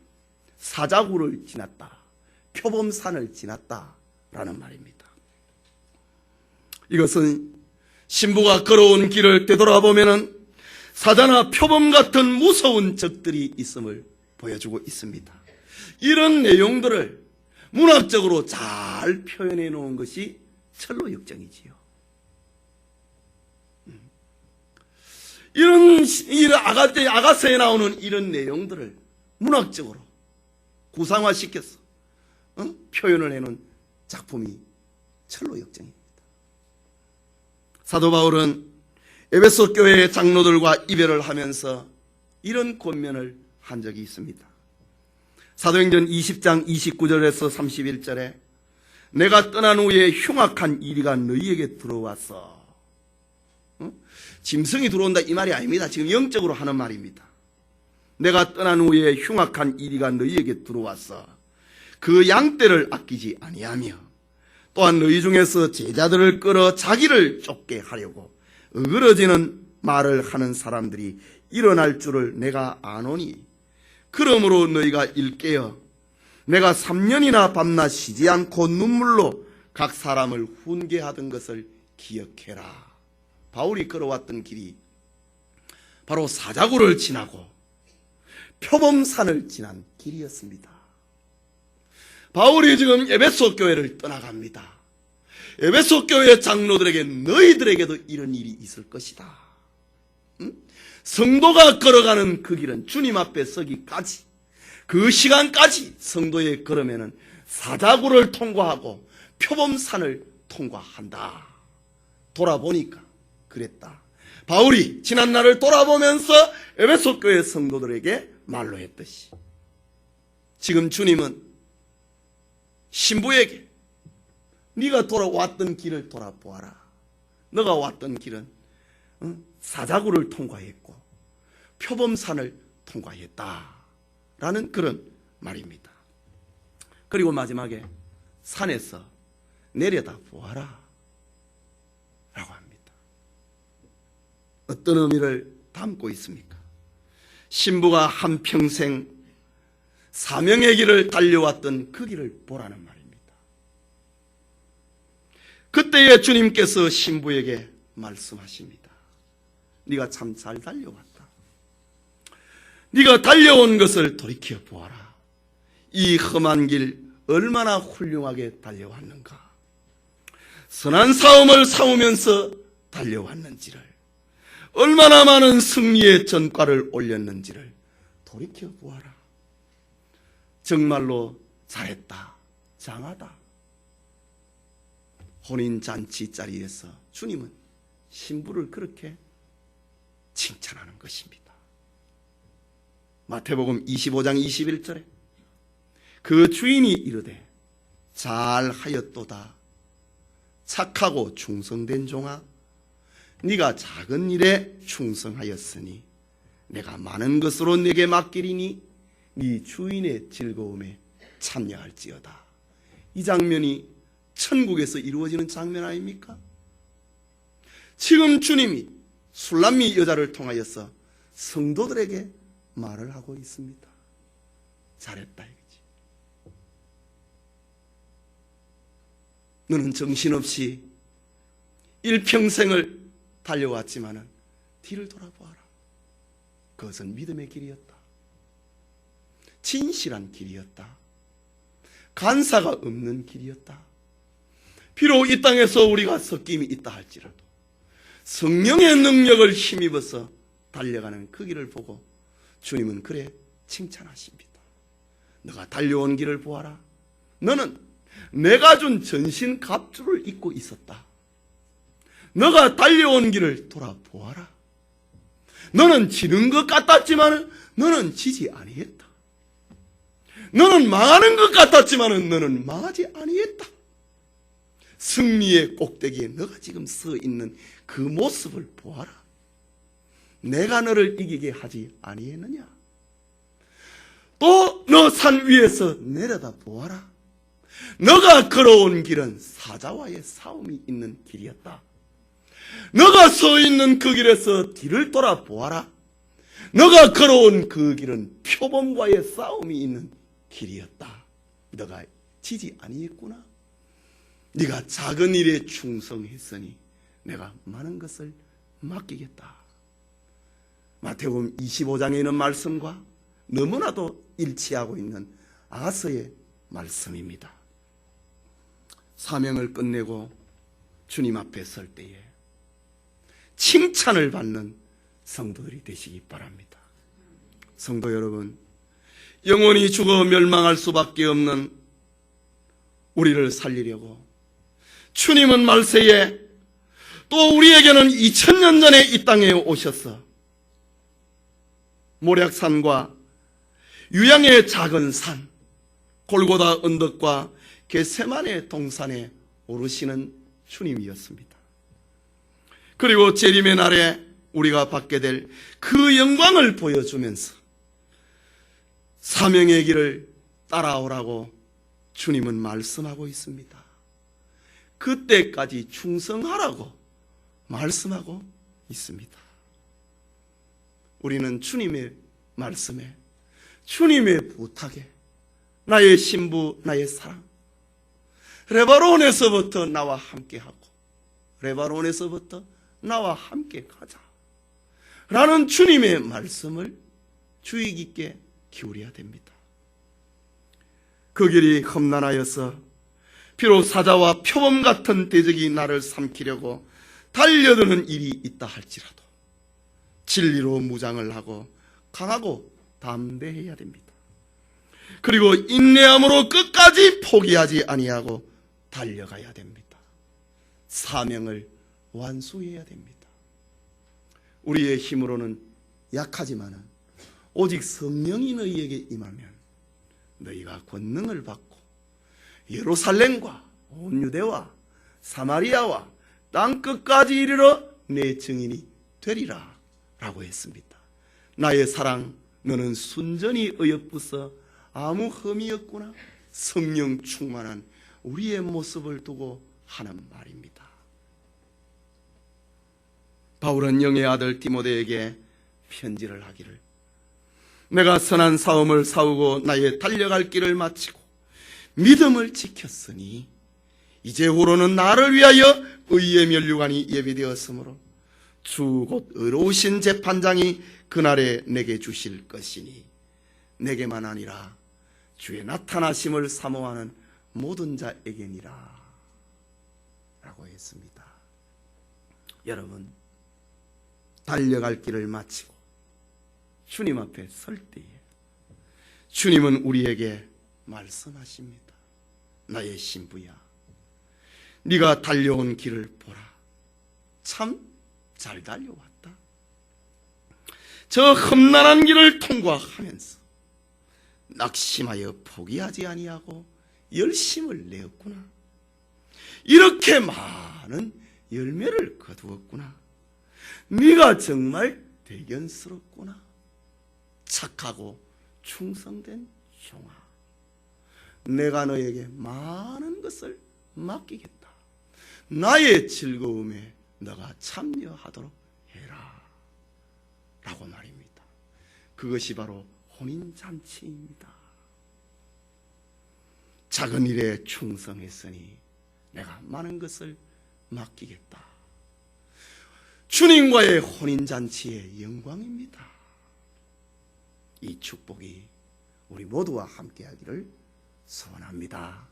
사자굴을 지났다, 표범산을 지났다 라는 말입니다. 이것은 신부가 걸어온 길을 되돌아보면은 사자나 표범 같은 무서운 적들이 있음을 보여주고 있습니다. 이런 내용들을 문학적으로 잘 표현해 놓은 것이 철로 역정이지요. 이런 아가서에 나오는 이런 내용들을 문학적으로 구상화시켜서 표현을 해놓은 작품이 철로 역정입니다. 사도 바울은 에베소 교회의 장로들과 이별을 하면서 이런 권면을 한 적이 있습니다. 사도행전 20장 29절에서 31절에 내가 떠난 후에 흉악한 이리가 너희에게 들어왔어. 짐승이 들어온다 이 말이 아닙니다. 지금 영적으로 하는 말입니다. 내가 떠난 후에 흉악한 이리가 너희에게 들어왔어. 그 양떼를 아끼지 아니하며 또한 너희 중에서 제자들을 끌어 자기를 쫓게 하려고 어그러지는 말을 하는 사람들이 일어날 줄을 내가 아노니 그러므로 너희가 일깨어 내가 3년이나 밤낮 쉬지 않고 눈물로 각 사람을 훈계하던 것을 기억해라. 바울이 걸어왔던 길이 바로 사자굴을 지나고 표범산을 지난 길이었습니다. 바울이 지금 에베소 교회를 떠나갑니다. 에베소 교회 장로들에게 너희들에게도 이런 일이 있을 것이다. 성도가 걸어가는 그 길은 주님 앞에 서기까지, 그 시간까지 성도의 걸으면은 사자굴을 통과하고 표범산을 통과한다. 돌아보니까 그랬다. 바울이 지난 날을 돌아보면서 에베소 교회 성도들에게 말로 했듯이 지금 주님은 신부에게 네가 돌아왔던 길을 돌아보아라. 너가 왔던 길은 사자굴을 통과했고 표범산을 통과했다 라는 그런 말입니다. 그리고 마지막에 산에서 내려다 보아라 라고 합니다. 어떤 의미를 담고 있습니까? 신부가 한평생 사명의 길을 달려왔던 그 길을 보라는 말입니다. 그때에 주님께서 신부에게 말씀하십니다. 네가 참 잘 달려왔다. 네가 달려온 것을 돌이켜 보아라. 이 험한 길 얼마나 훌륭하게 달려왔는가. 선한 싸움을 싸우면서 달려왔는지를, 얼마나 많은 승리의 전과를 올렸는지를 돌이켜 보아라. 정말로 잘했다, 장하다. 혼인잔치 자리에서 주님은 신부를 그렇게 칭찬하는 것입니다. 마태복음 25장 21절에 그 주인이 이르되 잘하였도다 착하고 충성된 종아 네가 작은 일에 충성하였으니 내가 많은 것으로 네게 맡기리니 네 주인의 즐거움에 참여할지어다. 이 장면이 천국에서 이루어지는 장면 아닙니까? 지금 주님이 술람미 여자를 통하여서 성도들에게 말을 하고 있습니다. 잘했다 이거지. 너는 정신없이 일평생을 달려왔지만은 뒤를 돌아보아라. 그것은 믿음의 길이었다. 진실한 길이었다. 간사가 없는 길이었다. 비록 이 땅에서 우리가 섞임이 있다 할지라도 성령의 능력을 힘입어서 달려가는 그 길을 보고 주님은 그래 칭찬하십니다. 너가 달려온 길을 보아라. 너는 내가 준 전신 갑주를 입고 있었다. 너가 달려온 길을 돌아보아라. 너는 지는 것 같았지만 너는 지지 아니했다. 너는 망하는 것 같았지만 너는 망하지 아니했다. 승리의 꼭대기에 너가 지금 서 있는 그 모습을 보아라. 내가 너를 이기게 하지 아니했느냐? 또 너 산 위에서 내려다 보아라. 너가 걸어온 길은 사자와의 싸움이 있는 길이었다. 너가 서 있는 그 길에서 뒤를 돌아보아라. 너가 걸어온 그 길은 표범과의 싸움이 있는 길이었다. 너가 지지 아니했구나. 네가 작은 일에 충성했으니 내가 많은 것을 맡기겠다. 마태복음 25장에 있는 말씀과 너무나도 일치하고 있는 아가서의 말씀입니다. 사명을 끝내고 주님 앞에 설 때에 칭찬을 받는 성도들이 되시기 바랍니다. 성도 여러분, 영원히 죽어 멸망할 수밖에 없는 우리를 살리려고 주님은 말세에 또 우리에게는 2000년 전에 이 땅에 오셔서 모략산과 유양의 작은 산 골고다 언덕과 겟세마네 동산에 오르시는 주님이었습니다. 그리고 재림의 날에 우리가 받게 될 그 영광을 보여주면서 사명의 길을 따라오라고 주님은 말씀하고 있습니다. 그때까지 충성하라고 말씀하고 있습니다. 우리는 주님의 말씀에, 주님의 부탁에, 나의 신부, 나의 사랑, 레바논에서부터 나와 함께하고 레바논에서부터 나와 함께 가자 라는 주님의 말씀을 주의 깊게 기울여야 됩니다. 그 길이 험난하여서 비록 사자와 표범 같은 대적이 나를 삼키려고 달려드는 일이 있다 할지라도 진리로 무장을 하고 강하고 담대해야 됩니다. 그리고 인내함으로 끝까지 포기하지 아니하고 달려가야 됩니다. 사명을 완수해야 됩니다. 우리의 힘으로는 약하지만 오직 성령이 너희에게 임하면 너희가 권능을 받고 예루살렘과 온 유대와 사마리아와 땅끝까지 이르러 내 증인이 되리라 라고 했습니다. 나의 사랑, 너는 순전히 어여쁘서 아무 흠이 없구나. 성령 충만한 우리의 모습을 두고 하는 말입니다. 바울은 영의 아들 디모데에게 편지를 하기를, 내가 선한 싸움을 싸우고 나의 달려갈 길을 마치고 믿음을 지켰으니 이제후로는 나를 위하여 의의 면류관이 예비되었으므로 주 곧 의로우신 재판장이 그날에 내게 주실 것이니 내게만 아니라 주의 나타나심을 사모하는 모든 자에게니라 라고 했습니다. 여러분, 달려갈 길을 마치고 주님 앞에 설 때에 주님은 우리에게 말씀하십니다. 나의 신부야, 네가 달려온 길을 보라. 참 잘 달려왔다. 저 험난한 길을 통과하면서 낙심하여 포기하지 아니하고 열심을 내었구나. 이렇게 많은 열매를 거두었구나. 네가 정말 대견스럽구나. 착하고 충성된 종아, 내가 너에게 많은 것을 맡기겠다. 나의 즐거움에 너가 참여하도록 해라 라고 말입니다. 그것이 바로 혼인잔치입니다. 작은 일에 충성했으니 내가 많은 것을 맡기겠다. 주님과의 혼인잔치의 영광입니다. 이 축복이 우리 모두와 함께하기를 소원합니다.